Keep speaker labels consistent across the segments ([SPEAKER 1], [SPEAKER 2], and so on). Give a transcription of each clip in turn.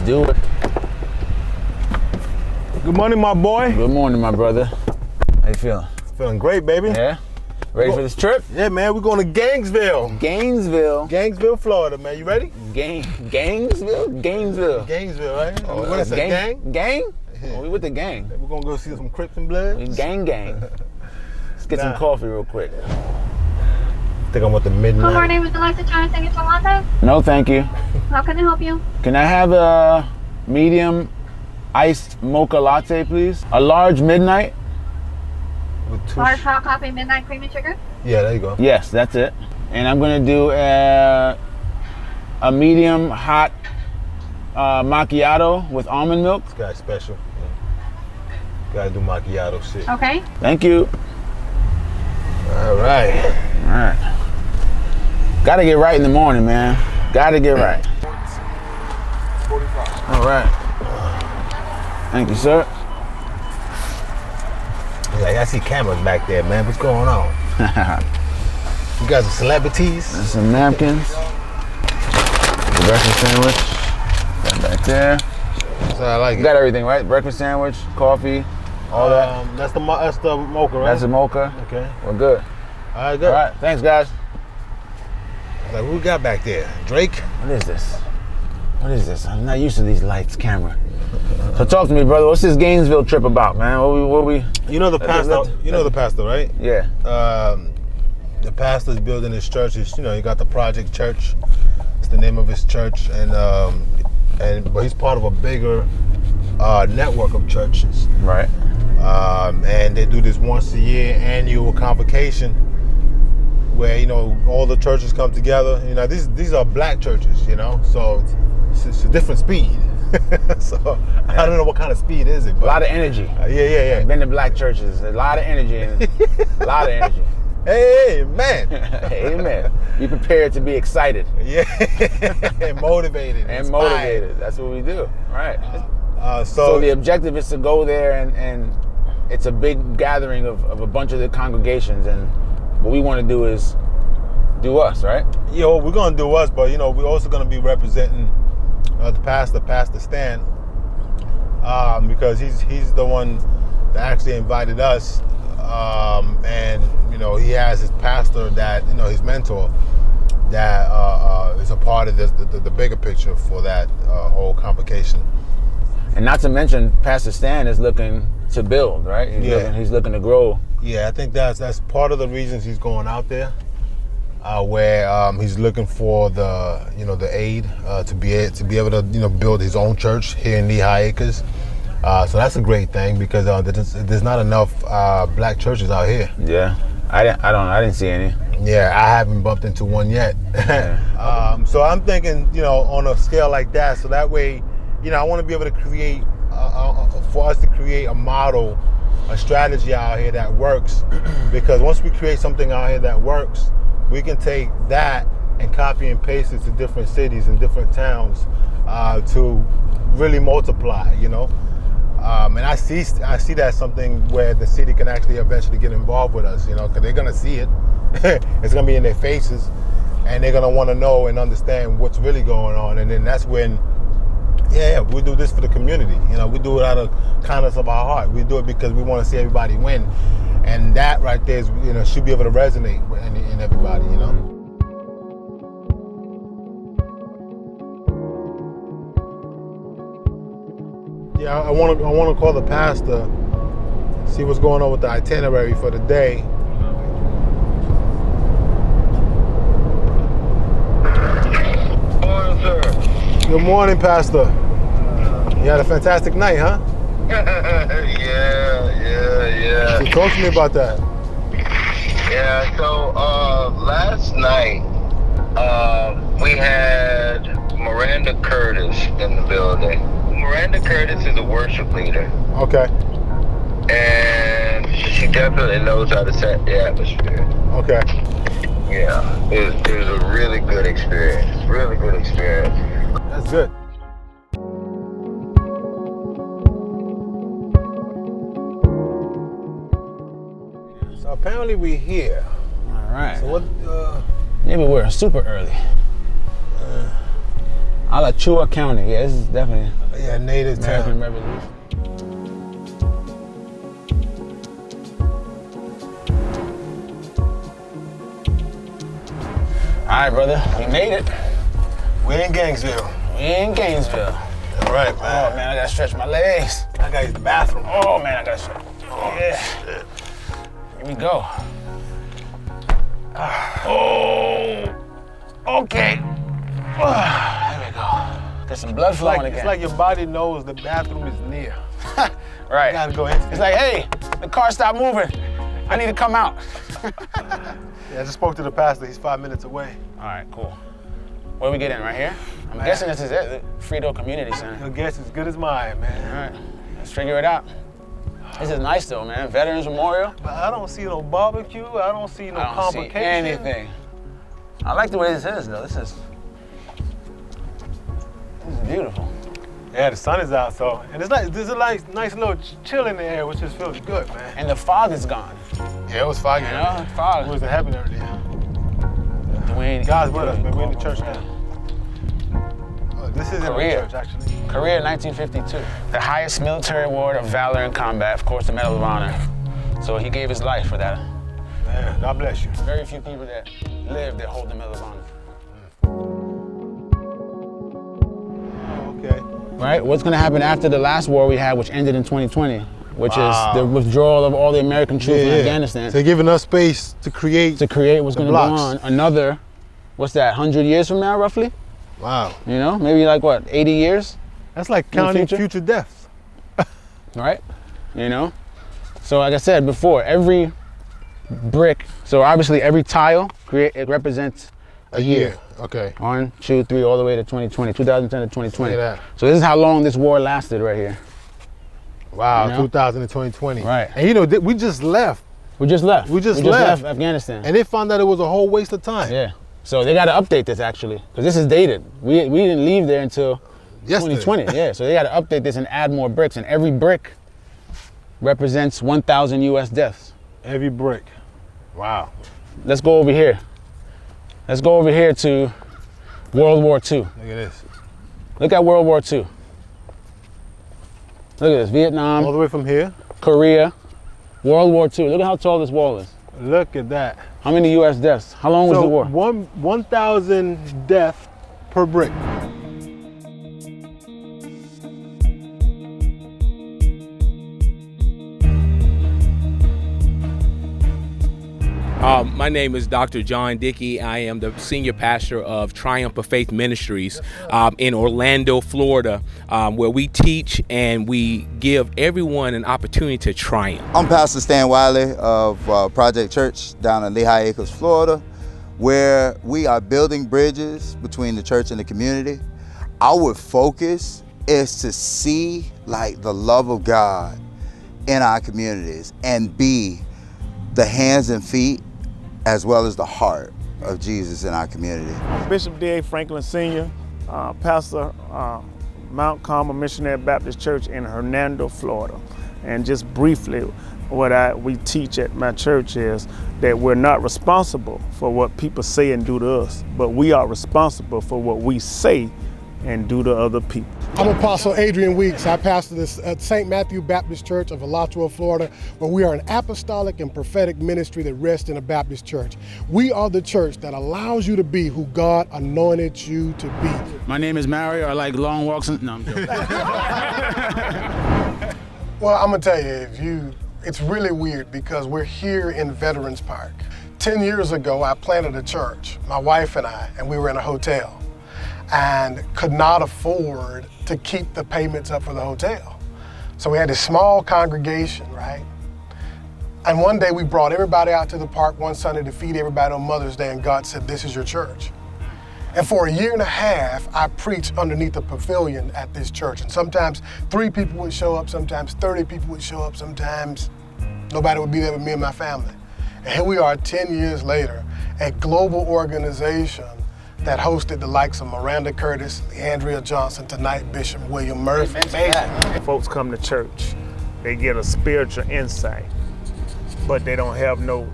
[SPEAKER 1] do it.
[SPEAKER 2] Good morning, my boy.
[SPEAKER 1] Good morning, my brother. How you feeling?
[SPEAKER 2] Feeling great, baby.
[SPEAKER 1] Yeah? Ready for this trip?
[SPEAKER 2] Yeah, man. We're going to Gainesville. Gainesville, Florida, man. You ready?
[SPEAKER 1] Gainesville? Gainesville,
[SPEAKER 2] right?
[SPEAKER 1] Oh,
[SPEAKER 2] what is it, gang?
[SPEAKER 1] Gang? Oh, we with the gang.
[SPEAKER 2] We're going to go see some Crips and Bloods.
[SPEAKER 1] Gang. Let's get some coffee real quick.
[SPEAKER 2] I think I'm with the midnight.
[SPEAKER 3] Good morning. Would you like to try a signature latte?
[SPEAKER 1] No, thank you.
[SPEAKER 3] How can I help you?
[SPEAKER 1] Can I have a medium iced mocha latte, please? A large midnight?
[SPEAKER 2] With
[SPEAKER 3] Large hot coffee, midnight cream and sugar?
[SPEAKER 2] Yeah, there you go.
[SPEAKER 1] Yes, that's it. And I'm gonna do a medium hot macchiato with almond milk.
[SPEAKER 2] This guy's special. Yeah. Gotta do macchiato shit.
[SPEAKER 3] Okay.
[SPEAKER 1] Thank you.
[SPEAKER 2] All right.
[SPEAKER 1] Gotta get right in the morning, man. Gotta get right.
[SPEAKER 2] 45.
[SPEAKER 1] All right. Thank you, sir.
[SPEAKER 2] Like, I see cameras back there, man. What's going on? You guys are celebrities.
[SPEAKER 1] And some napkins. The breakfast sandwich. That back there.
[SPEAKER 2] So I like
[SPEAKER 1] You
[SPEAKER 2] it.
[SPEAKER 1] got everything, right? Breakfast sandwich, coffee, all that.
[SPEAKER 2] That's the mocha, right?
[SPEAKER 1] That's a mocha.
[SPEAKER 2] Okay.
[SPEAKER 1] We're good.
[SPEAKER 2] All right, good.
[SPEAKER 1] All right. Thanks, guys.
[SPEAKER 2] Like, who we got back there? Drake?
[SPEAKER 1] What is this? What is this? I'm not used to these lights, camera. So talk to me, brother. What's this Gainesville trip about, man? What we?
[SPEAKER 2] You know the pastor. You know the pastor, right?
[SPEAKER 1] Yeah.
[SPEAKER 2] The pastor's building his church. You got the Project Church. It's the name of his church, but he's part of a bigger network of churches.
[SPEAKER 1] Right.
[SPEAKER 2] And they do this once a year annual convocation where all the churches come together. These are black churches. So it's a different speed. So I don't know what kind of speed is it, but
[SPEAKER 1] A lot of energy.
[SPEAKER 2] Yeah.
[SPEAKER 1] I've been to black churches. A lot of energy. A lot of energy.
[SPEAKER 2] Hey, man.
[SPEAKER 1] Amen. Be prepared to be excited.
[SPEAKER 2] Yeah. And motivated.
[SPEAKER 1] And
[SPEAKER 2] inspired.
[SPEAKER 1] motivated. That's what we do. Right.
[SPEAKER 2] So
[SPEAKER 1] the objective is to go there and it's a big gathering of a bunch of the congregations, and what we want to do is do us, right?
[SPEAKER 2] Yeah, we're gonna do us, but we're also gonna be representing the Pastor Stan, because he's the one that actually invited us, and he has his pastor that his mentor that is a part of the bigger picture for that whole convocation.
[SPEAKER 1] And not to mention, Pastor Stan is looking to build, right? He's looking to grow.
[SPEAKER 2] Yeah, I think that's part of the reasons he's going out there, where he's looking for the aid to be able to build his own church here in Lehigh Acres. So that's a great thing, because there's not enough black churches out here.
[SPEAKER 1] Yeah, I didn't see any.
[SPEAKER 2] Yeah, I haven't bumped into one yet.
[SPEAKER 1] Yeah.
[SPEAKER 2] So I'm thinking, on a scale like that, so that way, I want to be able to create, for us to create a model, a strategy out here that works. Because once we create something out here that works, we can take that and copy and paste it to different cities and different towns to really multiply, And I see that as something where the city can actually eventually get involved with us, because they're going to see it. It's going to be in their faces, and they're going to want to know and understand what's really going on. And then that's when, we do this for the community. We do it out of kindness of our heart. We do it because we want to see everybody win. And that right there is, should be able to resonate in everybody, Yeah, I want to call the pastor, see what's going on with the itinerary for the day.
[SPEAKER 4] Morning, sir.
[SPEAKER 2] Good morning, Pastor. You had a fantastic night, huh?
[SPEAKER 4] Yeah.
[SPEAKER 2] So talk to me about that.
[SPEAKER 4] Yeah, so last night we had Miranda Curtis in the building. Miranda Curtis is a worship leader.
[SPEAKER 2] Okay.
[SPEAKER 4] And she definitely knows how to set the atmosphere.
[SPEAKER 2] Okay.
[SPEAKER 4] Yeah, it was a really good experience. Really good experience.
[SPEAKER 2] That's good. So apparently we're here.
[SPEAKER 1] All right.
[SPEAKER 2] So what?
[SPEAKER 1] Maybe we're super early. Alachua County. Yeah, this is definitely
[SPEAKER 2] Yeah, native
[SPEAKER 1] American
[SPEAKER 2] town.
[SPEAKER 1] Revolution. All right, brother, we made it.
[SPEAKER 2] We're in Gainesville.
[SPEAKER 1] We in Gainesville.
[SPEAKER 2] All right,
[SPEAKER 1] Oh
[SPEAKER 2] man.
[SPEAKER 1] man, I gotta stretch my legs.
[SPEAKER 2] I gotta use the bathroom.
[SPEAKER 1] Oh man, I gotta stretch. Yeah. Here we go. Oh. Okay. There we go. Get some blood flowing again.
[SPEAKER 2] It's like your body knows the bathroom is near.
[SPEAKER 1] Right.
[SPEAKER 2] You gotta go in.
[SPEAKER 1] It's like, hey, the car stopped moving. I need to come out.
[SPEAKER 2] Yeah, I just spoke to the pastor. He's 5 minutes away.
[SPEAKER 1] All right, cool. Where we get in? Right here? I'm guessing this is it, the Frito Community Center.
[SPEAKER 2] Your guess is as good as mine, man.
[SPEAKER 1] All right, let's figure it out. This is nice though, man. Veterans Memorial.
[SPEAKER 2] But I don't see no barbecue. I don't see no
[SPEAKER 1] I don't
[SPEAKER 2] complication.
[SPEAKER 1] see anything. I like the way this is though. This is beautiful.
[SPEAKER 2] Yeah, the sun is out, so and there's a nice little chill in the air, which just feels good, man.
[SPEAKER 1] And the fog is gone.
[SPEAKER 2] Yeah, it was foggy.
[SPEAKER 1] You know, fog.
[SPEAKER 2] It wasn't happening earlier.
[SPEAKER 1] Dwayne,
[SPEAKER 2] God's with us, man. We're in the church now. Oh, this is in the
[SPEAKER 1] Korea.
[SPEAKER 2] church, actually.
[SPEAKER 1] Korea 1952. The highest military award of valor in combat, of course, the Medal of Honor. So he gave his life for that.
[SPEAKER 2] Man, God bless you.
[SPEAKER 1] Very few people that live that hold the Medal of Honor.
[SPEAKER 2] Okay.
[SPEAKER 1] Right? What's going to happen after the last war we had, which ended in 2020, which
[SPEAKER 2] Wow.
[SPEAKER 1] is the withdrawal of all the American troops from Afghanistan
[SPEAKER 2] So they're giving us space to create.
[SPEAKER 1] to create what's
[SPEAKER 2] the
[SPEAKER 1] going to go
[SPEAKER 2] blocks.
[SPEAKER 1] on another, what's that, 100 years from now, roughly?
[SPEAKER 2] Wow.
[SPEAKER 1] You know, maybe like what, 80 years,
[SPEAKER 2] That's like
[SPEAKER 1] In the
[SPEAKER 2] counting
[SPEAKER 1] future?
[SPEAKER 2] future deaths.
[SPEAKER 1] right? You know? So like I said before, every brick, so obviously every tile, it represents a year.
[SPEAKER 2] Okay.
[SPEAKER 1] 1, 2, 3, all the way to 2020, 2010 to 2020.
[SPEAKER 2] Look at that.
[SPEAKER 1] So this is how long this war lasted right here.
[SPEAKER 2] Wow,
[SPEAKER 1] You know?
[SPEAKER 2] 2000 and 2020.
[SPEAKER 1] Right.
[SPEAKER 2] And you know, we just left,
[SPEAKER 1] We just left.
[SPEAKER 2] We just left.
[SPEAKER 1] Afghanistan.
[SPEAKER 2] and they found out it was a whole waste of time.
[SPEAKER 1] Yeah. So they got to update this actually, because this is dated. We didn't leave there until
[SPEAKER 2] Yesterday.
[SPEAKER 1] 2020. Yeah. So they got to update this and add more bricks, and every brick represents 1,000 U.S. deaths.
[SPEAKER 2] Every brick. Wow.
[SPEAKER 1] Let's go over here. Let's go over here to World War II.
[SPEAKER 2] Look at this.
[SPEAKER 1] Look at World War II. Look at this. Vietnam,
[SPEAKER 2] All the way from here.
[SPEAKER 1] Korea, World War II. Look at how tall this wall is.
[SPEAKER 2] Look at that.
[SPEAKER 1] How many U.S. deaths? How long was
[SPEAKER 2] So
[SPEAKER 1] the war?
[SPEAKER 2] 1,000 deaths per brick.
[SPEAKER 5] My name is Dr. John Dickey. I am the senior pastor of Triumph of Faith Ministries in Orlando, Florida, where we teach and we give everyone an opportunity to triumph.
[SPEAKER 6] I'm Pastor Stan Wiley of Project Church down in Lehigh Acres, Florida, where we are building bridges between the church and the community. Our focus is to see like the love of God in our communities and be the hands and feet as well as the heart of Jesus in our community.
[SPEAKER 7] Bishop D.A. Franklin Sr., pastor, Mount Carmel Missionary Baptist Church in Hernando, Florida. And just briefly, what we teach at my church is that we're not responsible for what people say and do to us, but we are responsible for what we say and do to other people.
[SPEAKER 8] I'm Apostle Adrian Weeks. I pastor this at St. Matthew Baptist Church of Alachua, Florida, where we are an apostolic and prophetic ministry that rests in a Baptist church. We are the church that allows you to be who God anointed you to be.
[SPEAKER 1] My name is Mario. I like long walks. No, I'm joking.
[SPEAKER 8] Well, I'm gonna tell you, it's really weird because we're here in Veterans Park. 10 years ago, I planted a church, my wife and I, and we were in a hotel and could not afford to keep the payments up for the hotel. So we had this small congregation, right? And one day we brought everybody out to the park one Sunday to feed everybody on Mother's Day, and God said, "This is your church." And for a year and a half, I preached underneath the pavilion at this church. And sometimes 3 people would show up, sometimes 30 people would show up, sometimes nobody would be there but me and my family. And here we are 10 years later, a global organization that hosted the likes of Miranda Curtis, Andrea Johnson, tonight Bishop William Murphy.
[SPEAKER 7] Folks come to church, they get a spiritual insight, but they don't have no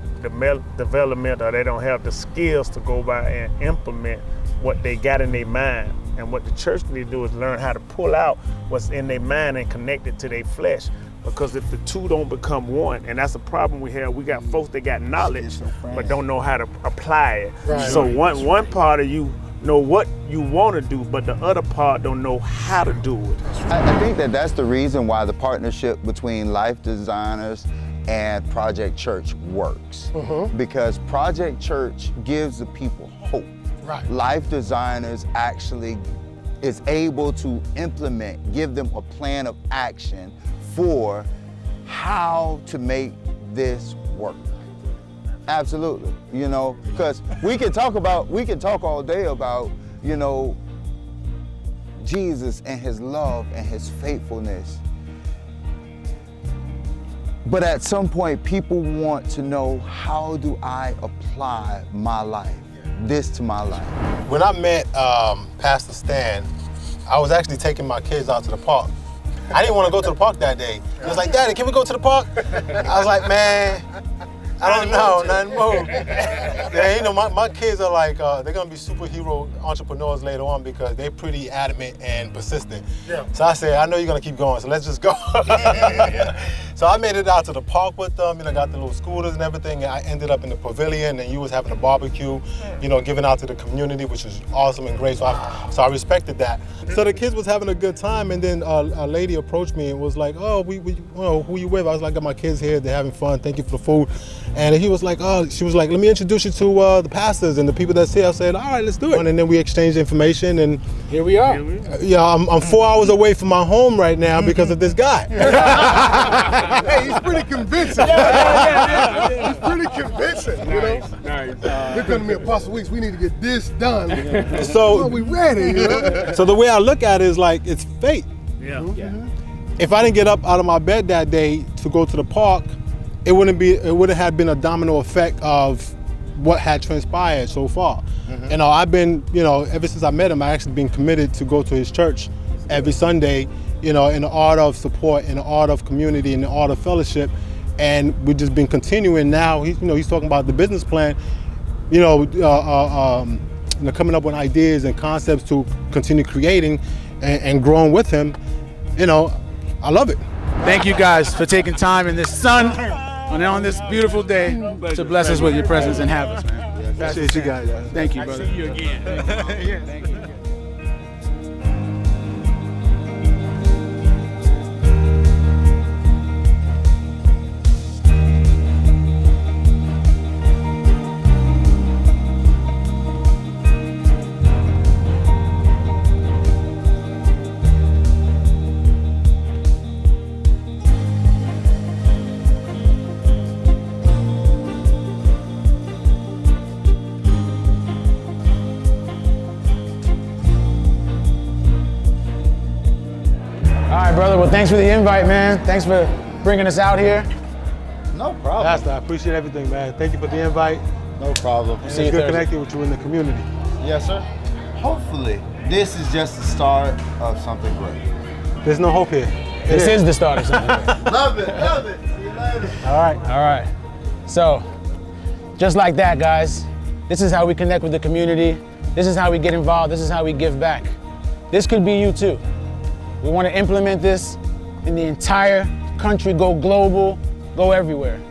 [SPEAKER 7] development, or they don't have the skills to go by and implement what they got in their mind And what the church need to do is learn how to pull out what's in their mind and connect it to their flesh. Because if the two don't become one, and that's a problem we have, we got folks that got knowledge but don't know how to apply it.
[SPEAKER 8] Right.
[SPEAKER 7] So one part of you know what you want to do, but the other part don't know how to do it.
[SPEAKER 6] I think that's the reason why the partnership between Life Designers and Project Church works. Because Project Church gives the people hope.
[SPEAKER 8] Right.
[SPEAKER 6] Life Designers actually is able to implement, give them a plan of action for how to make this work. Absolutely, you know, because we can talk all day about, you know, Jesus and his love and his faithfulness. But at some point, people want to know, how do I apply my life, this to my life?
[SPEAKER 2] When I met Pastor Stan, I was actually taking my kids out to the park. I didn't want to go to the park that day. He was like, Daddy, can we go to the park? I was like, man, I don't know, nothing moved. Yeah, you know, my kids are like, they're gonna be superhero entrepreneurs later on because they're pretty adamant and persistent.
[SPEAKER 8] Yeah.
[SPEAKER 2] So I said, I know you're gonna keep going, so let's just go. So I made it out to the park with them, you know, got the little scooters and everything, and I ended up in the pavilion, and you was having a barbecue, you know, giving out to the community, which was awesome and great, so I respected that. So the kids was having a good time, and then a lady approached me and was like, oh, we you know, who you with? I was like, got my kids here, they're having fun, thank you for the food. And he was like, oh, she was like, let me introduce you to the pastors and the people that's here. I said, all right, let's do it. And then we exchanged information, and
[SPEAKER 1] Here we are.
[SPEAKER 2] yeah, I'm 4 hours away from my home right now because of this guy.
[SPEAKER 8] Hey, he's pretty convincing. He's pretty convincing, you know?
[SPEAKER 7] Nice.
[SPEAKER 8] They're coming to me, Apostle Weeks, we need to get this done.
[SPEAKER 2] So,
[SPEAKER 8] Well, we ready, you know?
[SPEAKER 2] so the way I look at it is like, it's fate.
[SPEAKER 7] Yeah.
[SPEAKER 2] If I didn't get up out of my bed that day to go to the park, it wouldn't have been a domino effect of what had transpired so far. You know, I've been, you know, ever since I met him, I actually been committed to go to his church every Sunday, you know, in the art of support, in the art of community, in the art of fellowship. And we've just been continuing now. He's talking about the business plan, you know, coming up with ideas and concepts to continue creating and growing with him. You know, I love it.
[SPEAKER 1] Thank you guys for taking time in this sun and on this beautiful day to bless us with your presence and have us, man.
[SPEAKER 2] Appreciate you guys.
[SPEAKER 1] Thank you, brother.
[SPEAKER 7] See you again.
[SPEAKER 1] Thank you. Brother, well, thanks for the invite, man. Thanks for bringing us out here.
[SPEAKER 6] No problem.
[SPEAKER 2] Pastor, I appreciate everything, man. Thank you for the invite.
[SPEAKER 6] No problem.
[SPEAKER 2] And
[SPEAKER 1] See you
[SPEAKER 2] it's good
[SPEAKER 1] Thursday.
[SPEAKER 2] connecting with you in the community.
[SPEAKER 6] Yes, sir. Hopefully, this is just the start of something great.
[SPEAKER 2] There's no hope here.
[SPEAKER 1] This is the start of something.
[SPEAKER 6] Love it, love it. See you later.
[SPEAKER 2] All right.
[SPEAKER 1] All right. So, just like that, guys, this is how we connect with the community. This is how we get involved. This is how we give back. This could be you too. We want to implement this in the entire country, go global, go everywhere.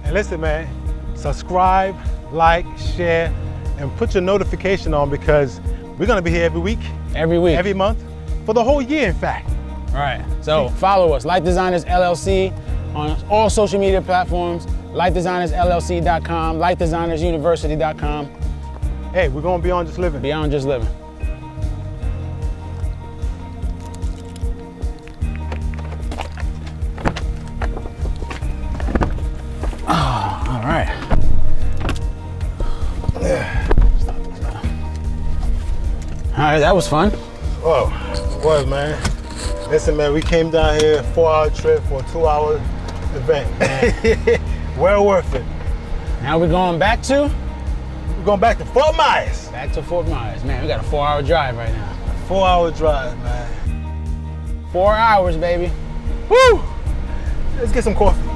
[SPEAKER 2] And listen, man, subscribe, like, share, and put your notification on because we're going to be here every week,
[SPEAKER 1] Every week.
[SPEAKER 2] every month, for the whole year, in fact.
[SPEAKER 1] All right. So follow us, Light Designers LLC, on all social media platforms, lightdesignersllc.com, lightdesignersuniversity.com.
[SPEAKER 2] Hey, we're going beyond just living.
[SPEAKER 1] Beyond just living. All right. All right, that was fun.
[SPEAKER 2] Whoa, it was, man. Listen, man, we came down here, 4-hour trip for a 2-hour event, man. Well worth it.
[SPEAKER 1] Now we're going back to?
[SPEAKER 2] We're going back to Fort Myers.
[SPEAKER 1] Back to Fort Myers. Man, we got a 4-hour drive right now.
[SPEAKER 2] 4-hour drive, man.
[SPEAKER 1] 4 hours, baby.
[SPEAKER 2] Woo! Let's get some coffee.